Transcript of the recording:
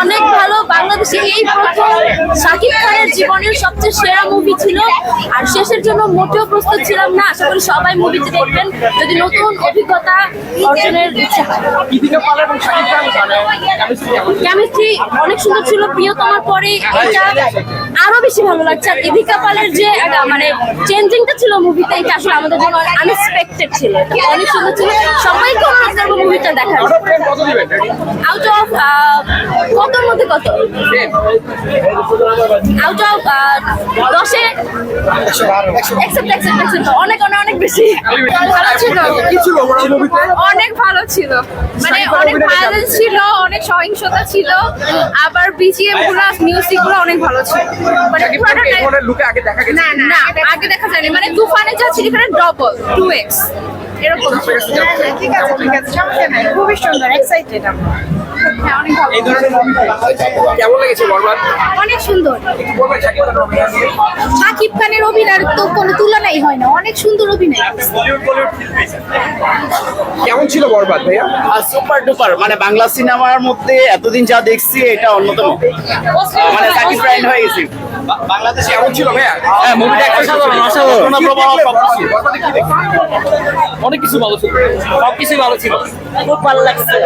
অনেক ভালো। বাংলাদেশে এই প্রথম শাকিব খানের জীবনের সবচেয়ে সেরা মুভি ছিল, আর শেষের জন্য মোটেও প্রস্তুত ছিলাম না। আশা করি সবাই মুভিটি দেখবেন যদি নতুন অভিজ্ঞতা অর্জনের ইচ্ছা হয়। কেমিস্ট্রি অনেক সুন্দর ছিল। প্রিয়তমার পরে এটা আরো বেশি ভালো লাগছে। আর ইদিকা পালের যে মানে চেঞ্জিংটা ছিল মুভিতে, এটা আসলে আমাদের জন্য আনএক্সপেক্টেড ছিল। এটা অনেক সুন্দর ছিল। সবাইকে অনুরোধ করবো মুভিটা দেখার। আউট অফ কতর মধ্যে কত? আউট অফ 10-এ অনেক অনেক অনেক বেশি ভালো ছিল। অনেক ভালো ছিল, মানে অনেক ভায়োলেন্স ছিল, অনেক সহিংসতা ছিল, আবার বিজিএম গুলো মিউজিক গুলো অনেক ভালো ছিল। মানে না না আগে দেখা যায়নি, মানে তুফানে যা ছিল এখানে ডবল 2x এরকম। ঠিক আছে সমস্যা নাই, খুবই সুন্দর, এক্সাইটেড আমরা। কেমন লেগেছে বরবাদ? অনেক সুন্দর। শাকিব খানের অভিনয়ের তো কোনো তুলনাই হয় না, অনেক সুন্দর অভিনয়। কেমন ছিল বরবাদ ভাইয়া? সুপার ডুপার, মানে বাংলা সিনেমার মধ্যে এতদিন যা দেখছি এটা অন্যতম, মানে সাকিব ফ্রেন্ড হয়ে গেছি। বাংলাদেশে কেমন ছিল ভাইয়া? হ্যাঁ, মুভিটা অসাধারণ। অনেক কিছু ভালো ছিল, সবকিছুই ভালো ছিল, খুব ভালো লাগছে।